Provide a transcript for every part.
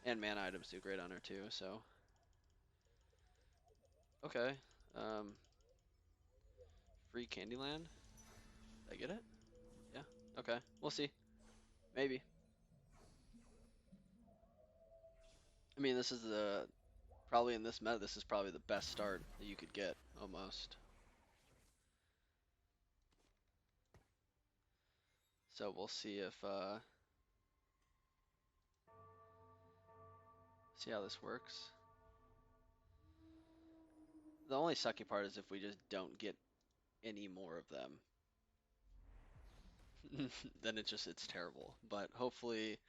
And mana items do great on her too, so. Okay. Free Candyland? Did I get it? Yeah. Okay. We'll see. Maybe. I mean, this is probably in this meta, this is probably the best start that you could get, almost. So we'll see if, see how this works. The only sucky part is if we just don't get any more of them. Then it's terrible. But hopefully,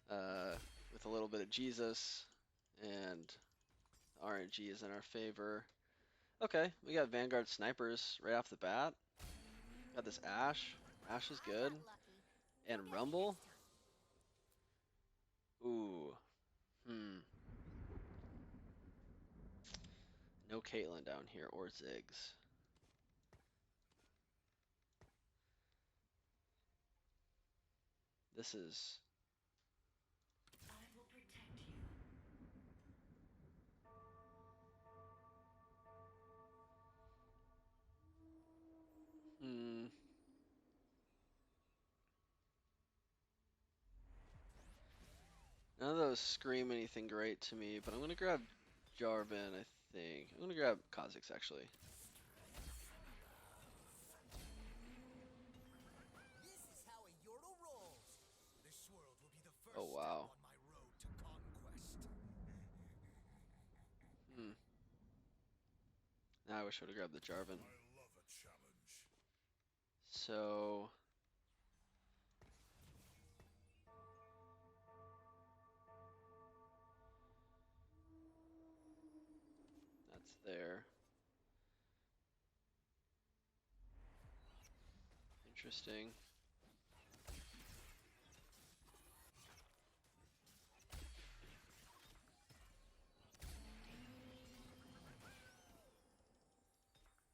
with a little bit of Jesus and RNG is in our favor. Okay, we got Vanguard snipers right off the bat. Got this Ashe. Ashe is good. And Rumble. Ooh. No Caitlyn down here or Ziggs. This is. I will protect you. None of those scream anything great to me, but I'm gonna grab Jarvan, I think. I'm gonna grab Kha'Zix, actually. This is how a Yordle rolls. This world will be the first Oh, wow. step on my road to conquest. Now I wish I would've grabbed the Jarvan. I love a challenge. So. That's there. Interesting.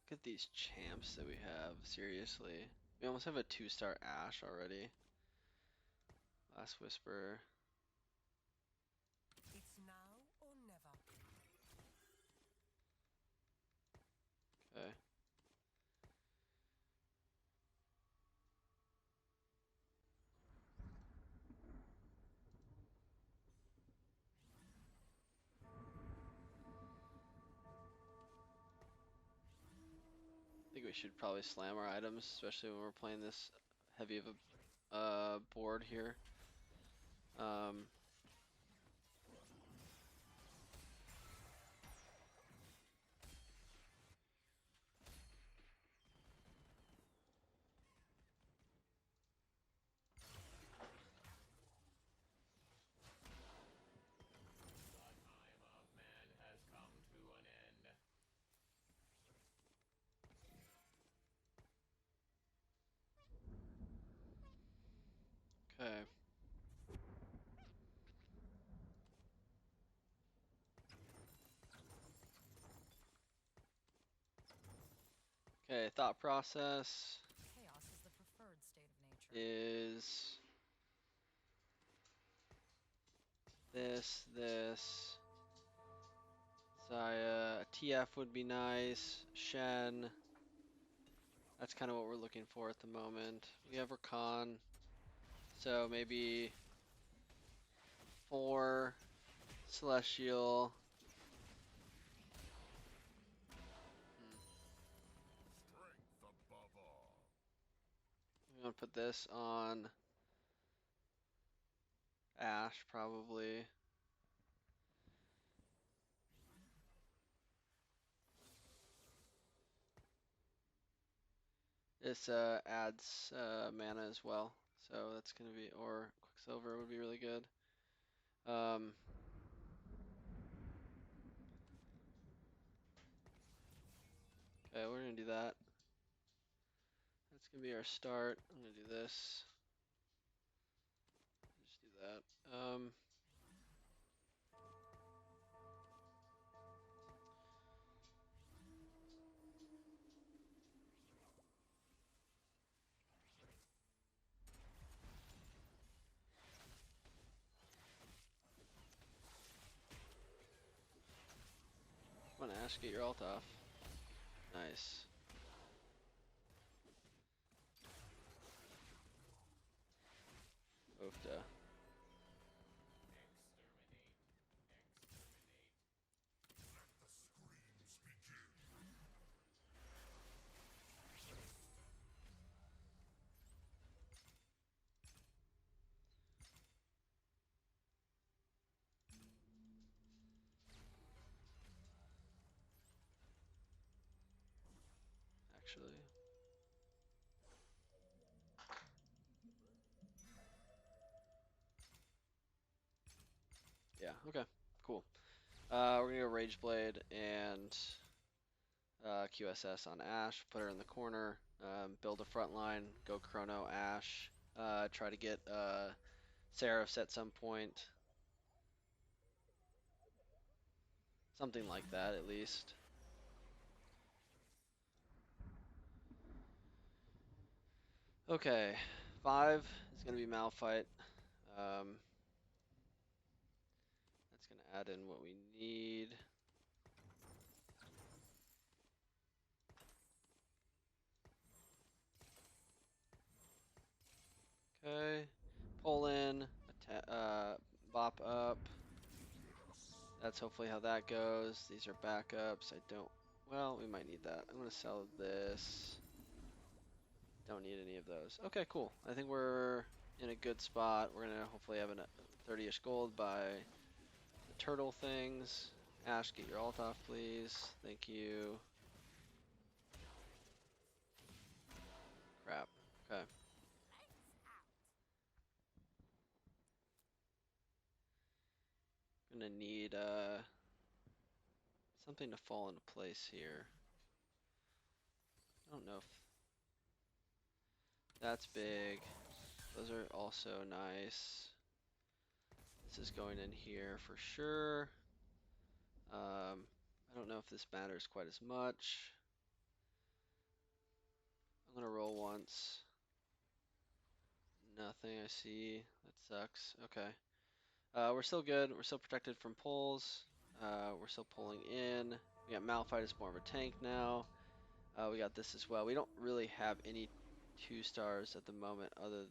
Look at these champs that we have, seriously. We almost have a 2-star Ashe already. Last Whisper. It's now or never. Okay. I think we should probably slam our items, especially when we're playing this heavy of a board here. Okay. Okay, thought process Chaos is the preferred state of nature. is this. Zaya, TF would be nice. Shen. That's kind of what we're looking for at the moment. We have Rakan. So maybe 4 Celestial. Strength above all. I'm gonna put this on Ashe probably. This adds mana as well, so that's gonna be, or Quicksilver would be really good. Okay, we're gonna do that. That's gonna be our start. I'm gonna do this. Just do that. Ash, get your ult off. Nice. Oofda. Actually. Yeah, okay, cool. We're gonna go Rage Blade and QSS on Ash, put her in the corner, build a front line, go Chrono Ash, try to get Seraphs at some point. Something like that, at least. Okay, 5 is going to be Malphite. That's going to add in what we need. Okay, pull in, bop up. That's hopefully how that goes. These are backups. I don't, well, we might need that. I'm going to sell this. Don't need any of those. Okay, cool. I think we're in a good spot. We're going to hopefully have a 30-ish gold by the turtle things. Ash, get your ult off, please. Thank you. Crap. Okay. Gonna need something to fall into place here. I don't know if that's big. Those are also nice. This is going in here for sure. I don't know if this matters quite as much. I'm gonna roll once. Nothing I see. That sucks. Okay. We're still good. We're still protected from pulls. We're still pulling in. We got Malphite as more of a tank now. We got this as well. We don't really have any 2-stars at the moment other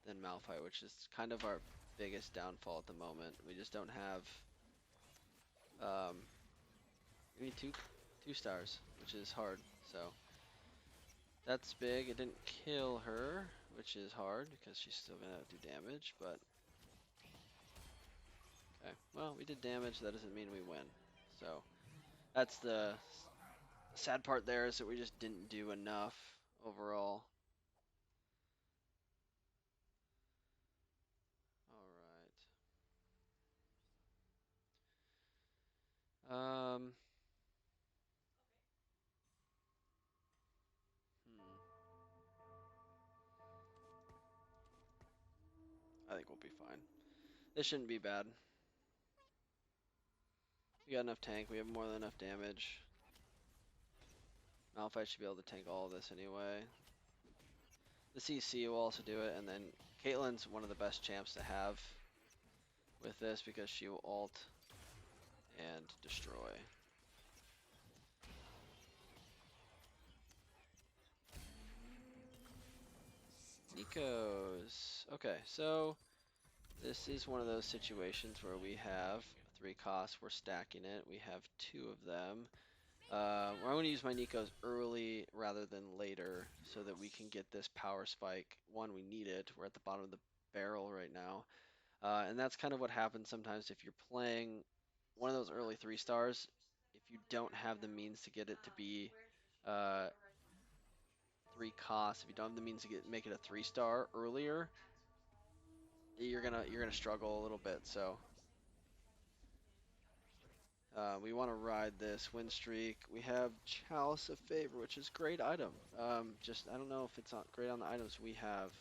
than Malphite, which is kind of our biggest downfall at the moment. We just don't have we need two stars, which is hard. So that's big. It didn't kill her, which is hard because she's still gonna do damage, but okay. Well, we did damage, that doesn't mean we win. So that's the sad part there, is that we just didn't do enough overall. All right. I think we'll be fine. This shouldn't be bad. We got enough tank. We have more than enough damage. Malphite should be able to tank all of this anyway. The CC will also do it, and then Caitlyn's one of the best champs to have with this because she will ult and destroy. Nikos. Okay, so this is one of those situations where we have 3 costs. We're stacking it. We have 2 of them. I'm going to use my Nikos early rather than later so that we can get this power spike. One, we need it. We're at the bottom of the barrel right now. And that's kind of what happens sometimes if you're playing one of those early 3-stars. If you don't have the means to get it to be 3 costs, if you don't have the means to make it a 3-star earlier, you're gonna struggle a little bit. So we want to ride this win streak. We have Chalice of Favor, which is great item. Just I don't know if it's not great on the items we have.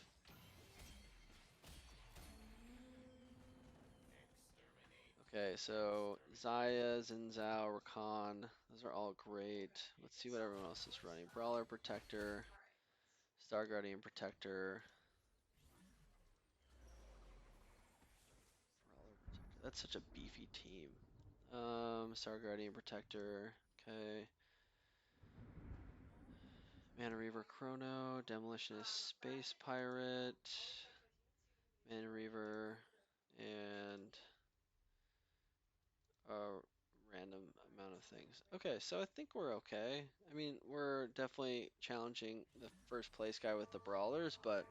Okay, so Zaya, Zinzao, Rakan, those are all great. Let's see what everyone else is running. Brawler Protector, Star Guardian Protector. Brawler Protector. That's such a beefy team. Star Guardian Protector. Okay. Mana Reaver Chrono, Demolitionist Space Pirate, Mana Reaver, and a random amount of things. Okay, so I think we're okay. I mean, we're definitely challenging the first place guy with the Brawlers, but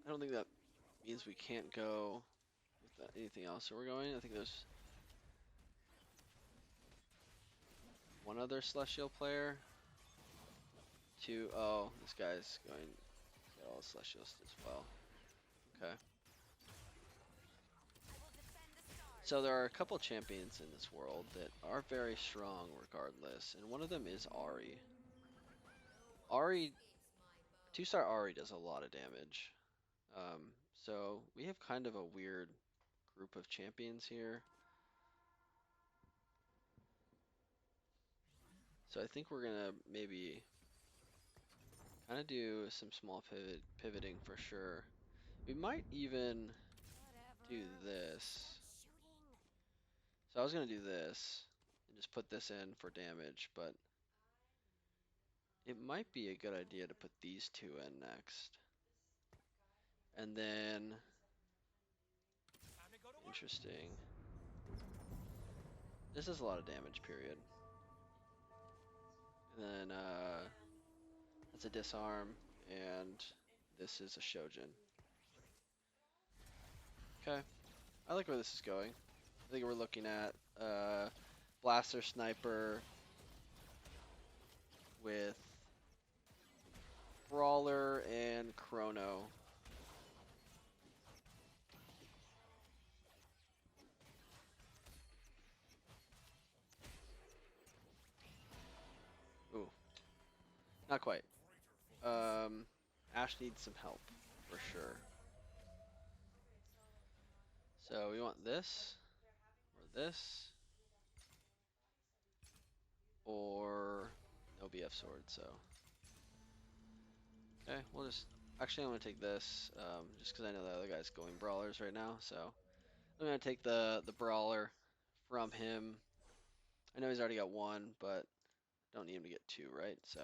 I don't think that means we can't go with anything else. So we're going. I think there's one other Celestial player. Two. Oh, this guy's going to get all the Celestials as well. Okay. So there are a couple champions in this world that are very strong regardless, and one of them is Ahri. Ahri, 2-star Ahri does a lot of damage. So we have kind of a weird group of champions here. So I think we're gonna maybe kind of do some small pivoting for sure. We might even do this. So I was gonna do this and just put this in for damage, but it might be a good idea to put these two in next. And then, interesting. This is a lot of damage, period. And then, that's a disarm, and this is a Shojin. Okay, I like where this is going. I think we're looking at Blaster Sniper with Brawler and Chrono. Ooh, not quite. Ash needs some help, for sure. So we want this, or this, or no BF sword, so. Okay, we'll just, actually I'm gonna take this, just because I know the other guy's going Brawlers right now, so. I'm gonna take the Brawler from him. I know he's already got one, but don't need him to get two, right? So.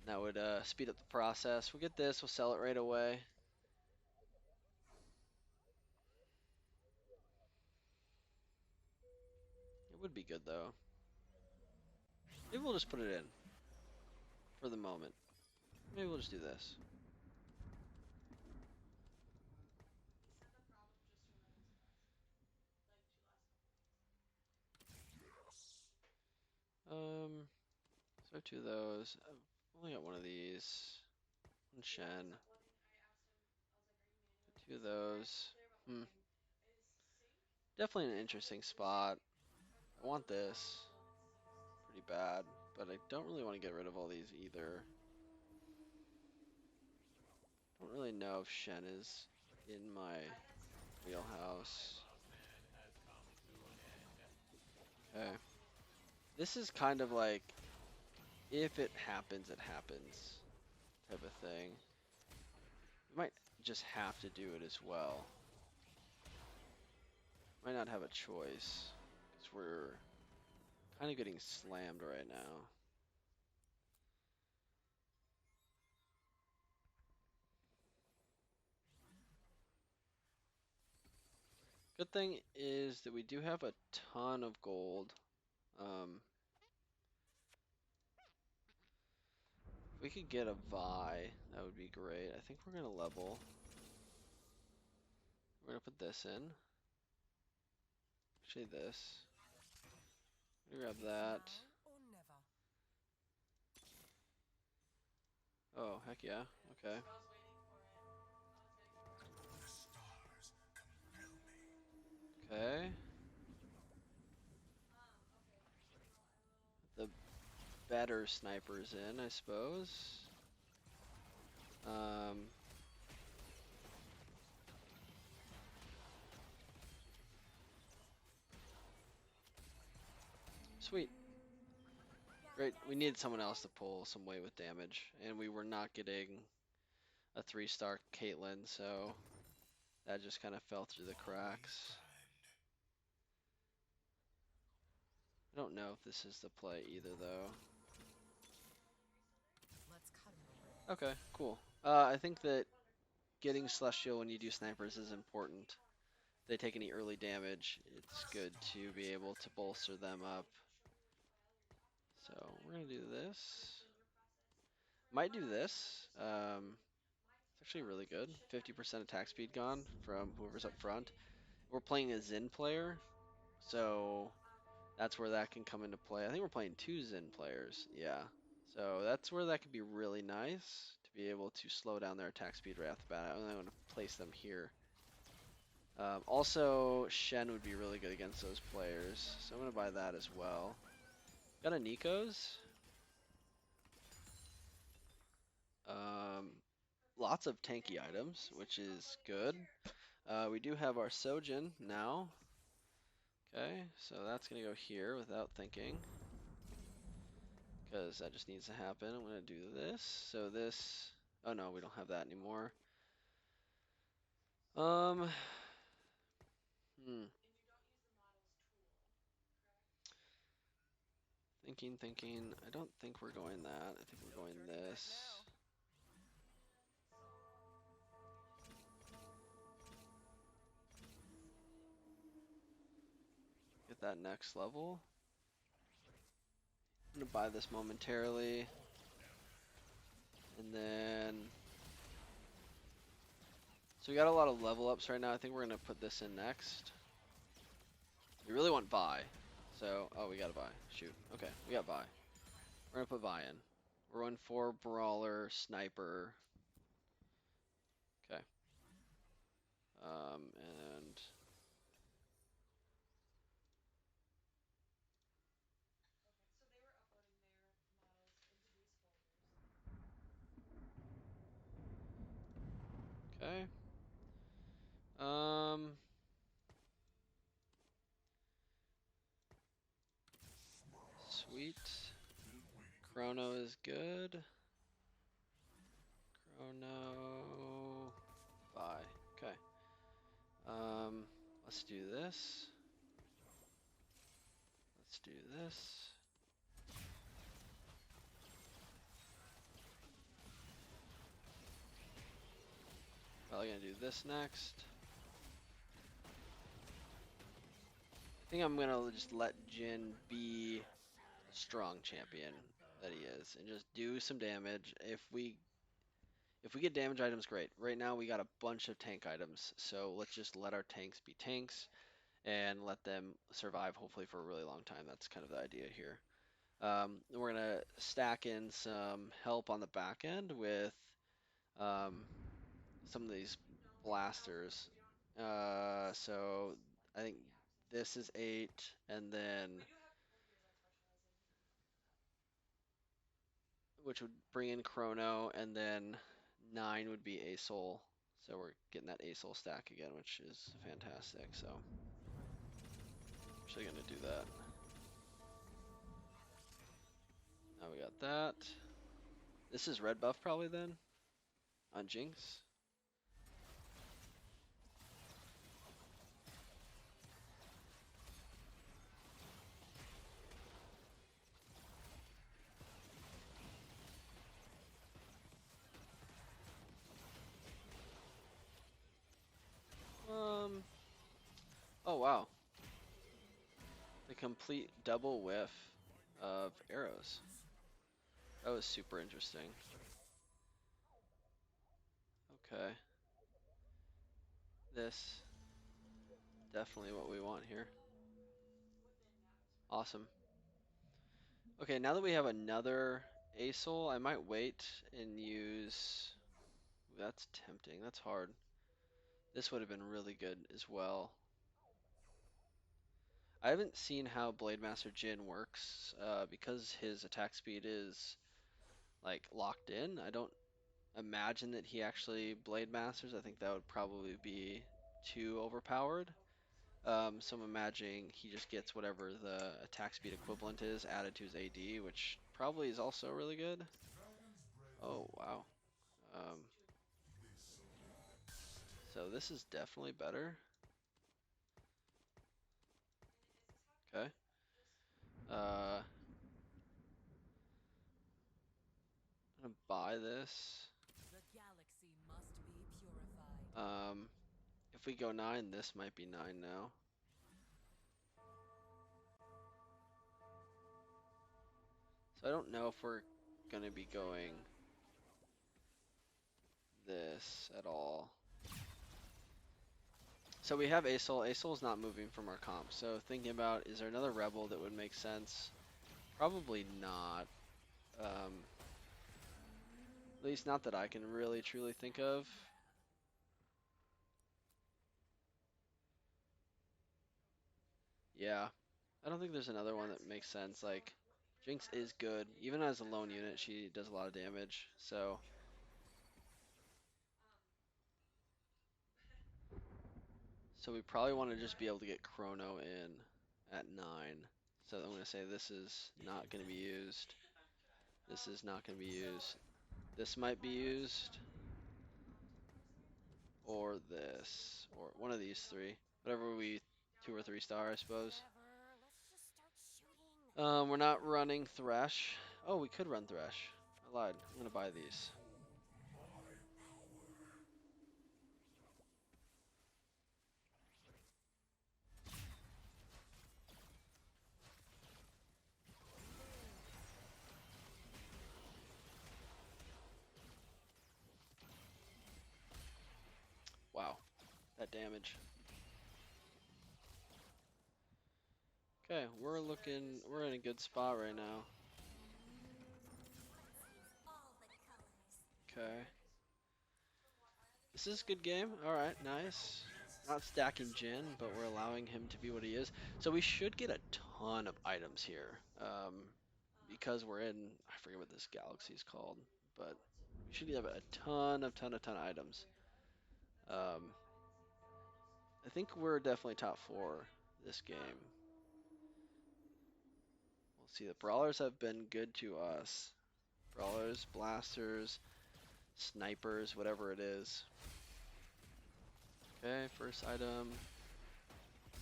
That would speed up the process. We'll get this, we'll sell it right away. It would be good though. Maybe we'll just put it in for the moment. Maybe we'll just do this. So two of those. I've only got one of these. One Shen. Two of those. Definitely an interesting spot. I want this pretty bad, but I don't really want to get rid of all these either. Don't really know if Shen is in my wheelhouse. Okay. This is kind of like, if it happens, it happens type of thing. We might just have to do it as well. Might not have a choice, because we're kind of getting slammed right now. Good thing is that we do have a ton of gold. If we could get a Vi, that would be great. I think we're gonna level. We're gonna put this in. Actually this. Grab that. Oh, heck yeah. Okay. Okay. The better snipers in, I suppose. Sweet. Great. We needed someone else to pull some weight with damage, and we were not getting a 3-star Caitlyn, so That just kind of fell through the cracks. I don't know if this is the play either, though. Let's cut him to ribbons. Okay, cool. I think that getting Celestial when you do snipers is important. If they take any early damage, it's good to be able to bolster them up. So we're gonna do this. Might do this. It's actually really good. 50% attack speed gone from whoever's up front. We're playing a Xin player, so that's where that can come into play. I think we're playing 2 Xin players. Yeah. So that's where that could be really nice to be able to slow down their attack speed right off the bat. I'm going to place them here. Also, Shen would be really good against those players, so I'm going to buy that as well. Got a Nico's. Lots of tanky items, which is good. We do have our Sojin now. Okay, so that's going to go here without thinking, because that just needs to happen. I'm going to do this. So this... Oh no, we don't have that anymore. Thinking. I don't think we're going that. I think we're going this. Get that next level. I'm gonna buy this momentarily. And then... So we got a lot of level ups right now. I think we're gonna put this in next. We really want buy. So, oh, we gotta buy. Shoot. Okay, we got buy. We're gonna put buy in. We're going for Brawler Sniper. Okay. And okay. Sweet. Chrono is good. Chrono. Bye. Okay. Let's do this. Let's do this. Probably gonna do this next. I think I'm gonna just let Jin be the strong champion that he is, and just do some damage. If we get damage items, great. Right now we got a bunch of tank items, so let's just let our tanks be tanks and let them survive, hopefully for a really long time. That's kind of the idea here. We're gonna stack in some help on the back end with some of these blasters. So I think this is 8, and then which would bring in Chrono, and then 9 would be Asol. So we're getting that Asol stack again, which is fantastic. So actually gonna do that. Now we got that. This is red buff probably then on Jinx. Oh wow. The complete double whiff of arrows. That was super interesting. Okay. This, definitely what we want here. Awesome. Okay, now that we have another Asol, I might wait and use... Ooh, that's tempting, that's hard. This would have been really good as well. I haven't seen how Blade Master Jin works, because his attack speed is like locked in. I don't imagine that he actually Blade Masters. I think that would probably be too overpowered. So I'm imagining he just gets whatever the attack speed equivalent is added to his AD, which probably is also really good. Oh, wow. So this is definitely better. Okay. I'm gonna buy this. The galaxy must be purified. If we go 9, this might be 9 now. So I don't know if we're gonna be going this at all. So we have Asol. Asol is not moving from our comp. So thinking about, is there another rebel that would make sense? Probably not. At least not that I can really truly think of. Yeah, I don't think there's another one that makes sense. Like, Jinx is good. Even as a lone unit, she does a lot of damage. So we probably want to just be able to get Chrono in at 9. So I'm going to say this is not going to be used. This is not going to be used. This might be used. Or this. Or one of these 3. Whatever we 2 or 3 star, I suppose. Whatever, let's just start shooting. We're not running Thresh. Oh, we could run Thresh. I lied. I'm going to buy these. Wow, that damage. Okay, we're in a good spot right now. Okay. This is a good game. Alright, nice. Not stacking Jin, but we're allowing him to be what he is. So we should get a ton of items here. Because we're in, I forget what this galaxy is called, but we should have a ton of items. I think we're definitely top 4 this game. We'll see. The Brawlers have been good to us. Brawlers, Blasters, Snipers, whatever it is. Okay, first item.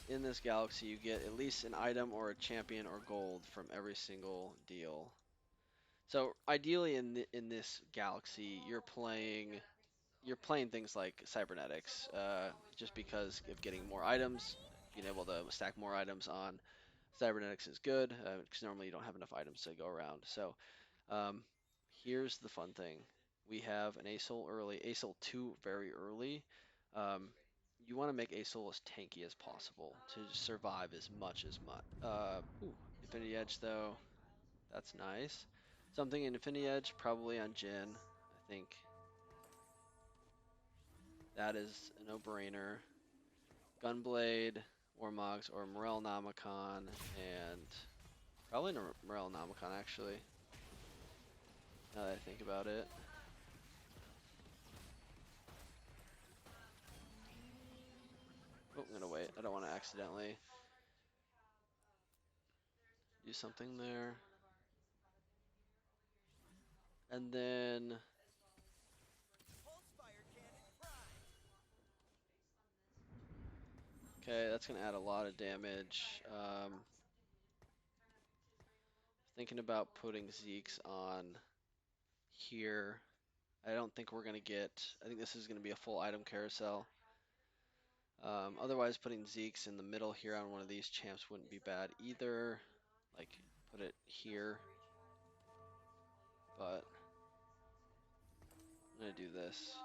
In this galaxy, you get at least an item or a champion or gold from every single deal. So ideally, in this galaxy, you're playing things like cybernetics, just because of getting more items. Being able to stack more items on cybernetics is good, because normally you don't have enough items to go around. So um, here's the fun thing: we have an Asol early, Asol 2 very early. Um, you want to make Asol as tanky as possible to survive as much as much. Infinity Edge though, that's nice. Something in Infinity Edge, probably on Jin. I think that is a no-brainer. Gunblade, Warmogs, or Morel Namicon, and probably Morel Namicon actually. Now that I think about it. Oh, I'm gonna wait. I don't want to accidentally do something there. And then Pulsefire cannon prime. okay, that's gonna add a lot of damage. Thinking about putting Zeke's on here. I don't think we're gonna get. I think this is gonna be a full item carousel. Otherwise, putting Zeke's in the middle here on one of these champs wouldn't be bad either. Like, put it here. But I'm gonna do this.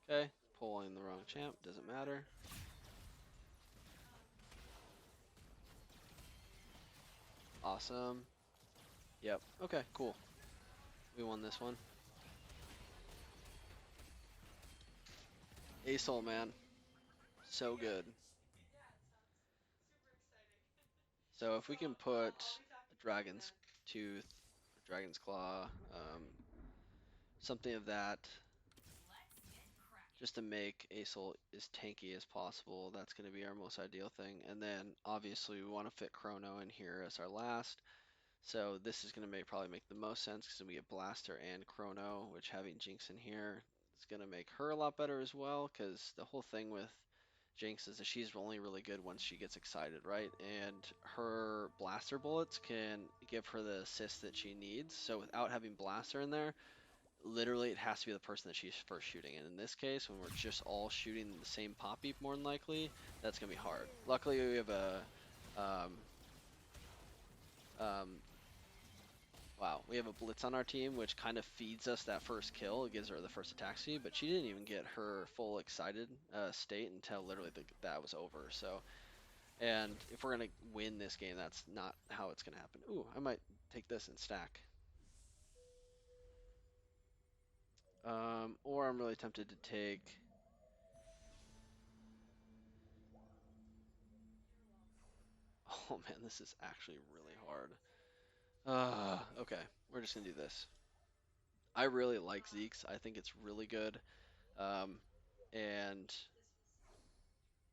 Okay, pulling the wrong champ, doesn't matter. Awesome. Yep, okay, cool. We won this one. Asol, man. So good. So if we can put a Dragon's Tooth, a Dragon's Claw, something of that, just to make Asol as tanky as possible, that's going to be our most ideal thing. And then obviously we want to fit Chrono in here as our last. So this is going to probably make the most sense because we get Blaster and Chrono, which having Jinx in here is going to make her a lot better as well, because the whole thing with Jinx is that she's only really good once she gets excited, right? And her blaster bullets can give her the assist that she needs. So without having blaster in there, literally it has to be the person that she's first shooting. And in this case, when we're just all shooting the same poppy, more than likely, that's going to be hard. Luckily, we have a wow, we have a blitz on our team, which kind of feeds us that first kill. It gives her the first attack speed, but she didn't even get her full excited state until literally that was over. So, and if we're gonna win this game, that's not how it's gonna happen. Ooh, I might take this and stack. Or I'm really tempted to take. Oh man, this is actually really hard. Okay, we're just gonna do this. I really like Zeke's. I think it's really good. And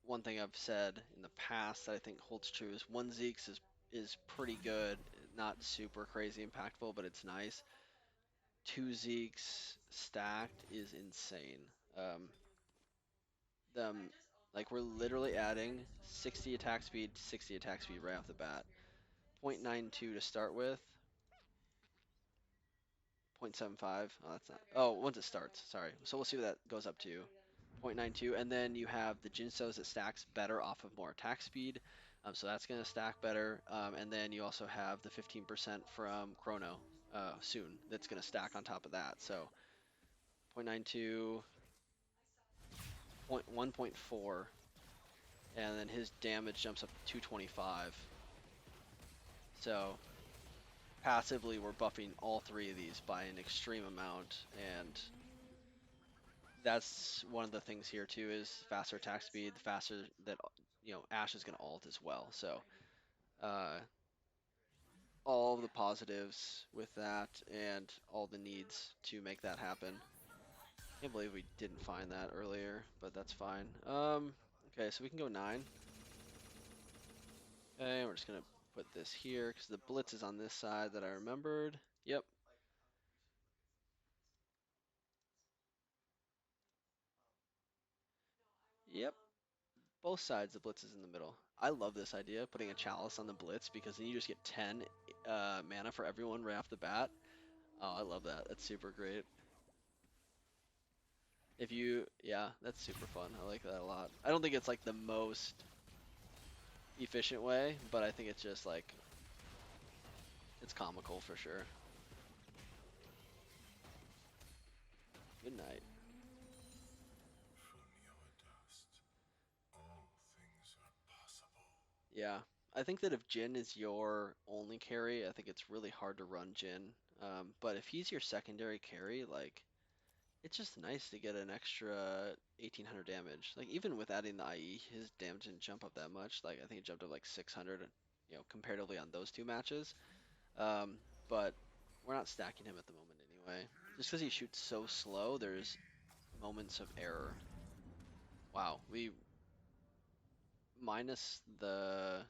one thing I've said in the past that I think holds true is one Zeke's is pretty good, not super crazy impactful, but it's nice. Two Zeke's stacked is insane. Um, them like we're literally adding 60 attack speed, 60 attack speed right off the bat. 0.92 to start with. 0.75. Oh, that's not. Oh, once it starts. Sorry. So we'll see what that goes up to. 0.92, and then you have the Jinsos that stacks better off of more attack speed, so that's going to stack better, and then you also have the 15% from Chrono soon that's going to stack on top of that, so 0.92, 1.4, and then his damage jumps up to 225, so passively we're buffing all three of these by an extreme amount, and that's one of the things here too is faster attack speed, the faster that Ashe is going to ult as well. So all of the positives with that and all the needs to make that happen. Can't believe we didn't find that earlier, but that's fine. Okay, so we can go 9. Okay, we're just going to put this here because the blitz is on this side that I remembered. Yep. Yep. Both sides, the blitz is in the middle. I love this idea, putting a chalice on the blitz, because then you just get 10 mana for everyone right off the bat. Oh, I love that. That's super great. Yeah, that's super fun. I like that a lot. I don't think it's like the most efficient way, but I think it's just like, it's comical for sure. Good night. From your dust, all things are possible. Yeah, I think that if Jhin is your only carry, I think it's really hard to run Jhin. But if he's your secondary carry, like, it's just nice to get an extra 1800 damage. Like, even with adding the IE, his damage didn't jump up that much. Like, I think it jumped up like 600, comparatively on those two matches. Um, but we're not stacking him at the moment anyway. Just because he shoots so slow, there's moments of error. Wow, we minus the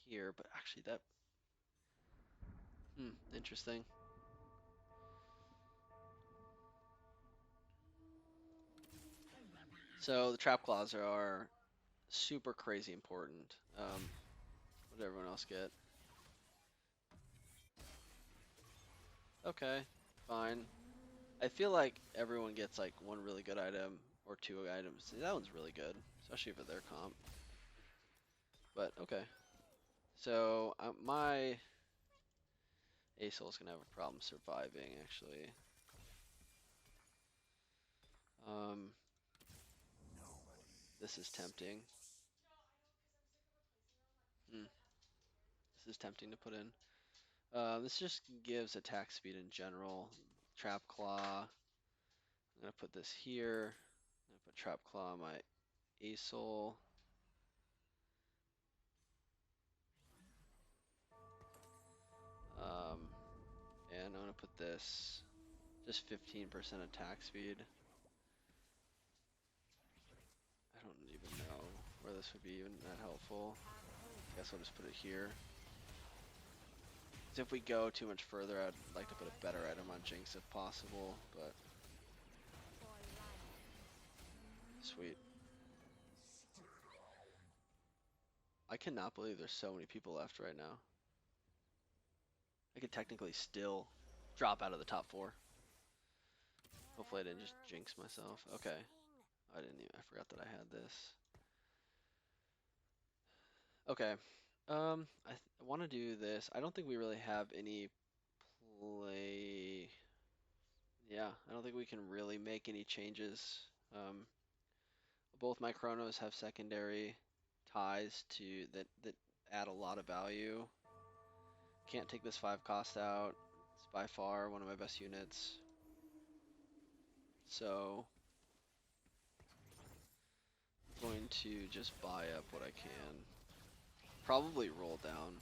here, but actually that, interesting. So the trap claws are super crazy important. What did everyone else get? Okay, fine. I feel like everyone gets like one really good item or two items. That one's really good, especially for their comp. But okay. So my Acel is gonna have a problem surviving actually. Um, this is tempting. This is tempting to put in. This just gives attack speed in general. Trap Claw. I'm gonna put this here. I'm gonna put Trap Claw on my Acel. And I'm gonna put this just 15% attack speed. I don't even know where this would be even that helpful. I guess I'll just put it here. Because if we go too much further, I'd like to put a better item on Jinx if possible, but Sweet. I cannot believe there's so many people left right now. I could technically still drop out of the top 4. Hopefully I didn't just jinx myself. Okay. I forgot that I had this. Okay. I want to do this. I don't think we really have any play. Yeah, I don't think we can really make any changes. Both my chronos have secondary ties to that add a lot of value. Can't take this 5 cost out. It's by far one of my best units. So I'm going to just buy up what I can. Probably roll down.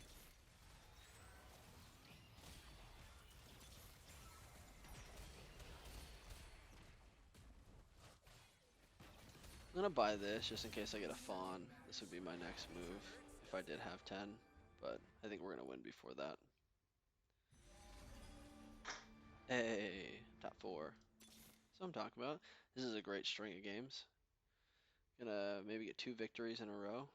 I'm gonna buy this just in case I get a fawn. This would be my next move if I did have 10, but I think we're gonna win before that. Hey, top 4. That's what I'm talking about. This is a great string of games. Gonna maybe get 2 victories in a row.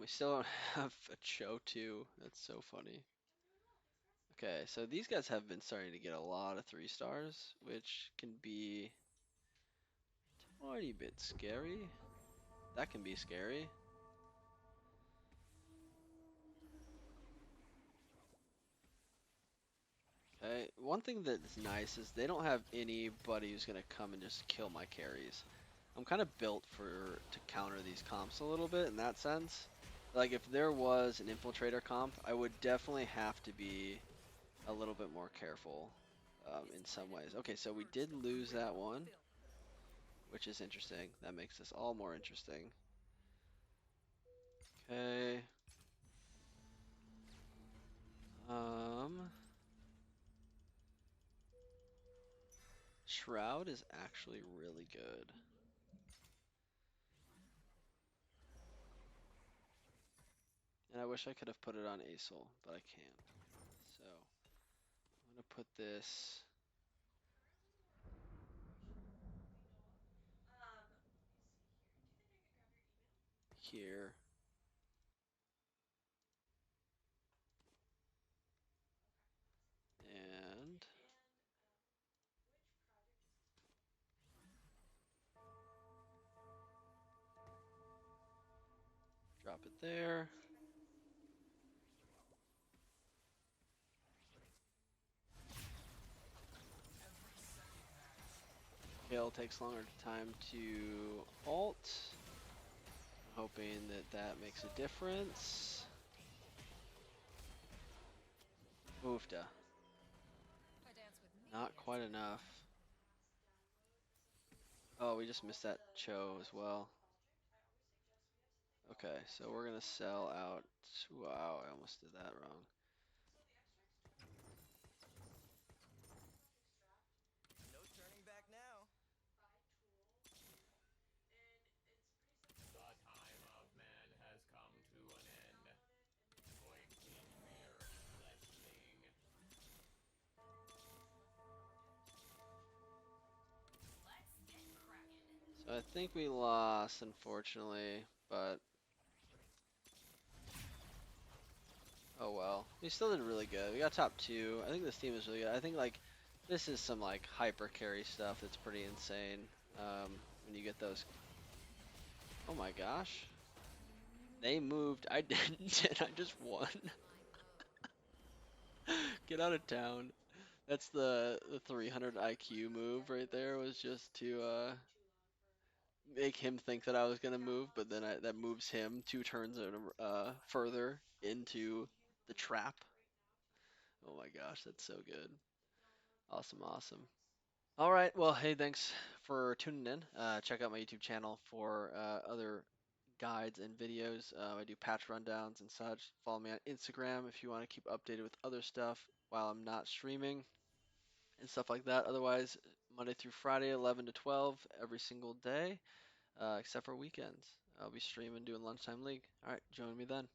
We still don't have a Cho 2. That's so funny. Okay, so these guys have been starting to get a lot of 3 stars, which can be a tiny bit scary. That can be scary. Okay, one thing that's nice is they don't have anybody who's gonna come and just kill my carries. I'm kind of built to counter these comps a little bit in that sense. Like if there was an infiltrator comp, I would definitely have to be a little bit more careful in some ways. Okay, so we did lose that one, which is interesting. That makes this all more interesting. Okay. Shroud is actually really good. And I wish I could have put it on Acel, but I can't. So I'm gonna put this here. And drop it there. Kill takes longer time to ult. I'm hoping that that makes a difference. Oofda. Not quite enough. Oh, we just missed that Cho as well. Okay, so we're gonna sell out. Wow, I almost did that wrong. No turning back now. The time of man has come to an end. Void in fear, fledgling. So I think we lost, unfortunately, but oh well. We still did really good. We got top 2. I think this team is really good. I think like this is some like hyper carry stuff that's pretty insane. When you get those. Oh my gosh. They moved. I didn't, and I just won. Get out of town. That's the 300 IQ move right there. Was just to make him think that I was gonna move, but then that moves him 2 turns further into the trap. Oh my gosh, that's so good. Awesome, awesome. All right, well, hey, thanks for tuning in. Check out my YouTube channel for other guides and videos. I do patch rundowns and such. Follow me on Instagram if you want to keep updated with other stuff while I'm not streaming and stuff like that. Otherwise, Monday through Friday, 11 to 12, every single day, except for weekends. I'll be streaming doing Lunchtime League. All right, join me then.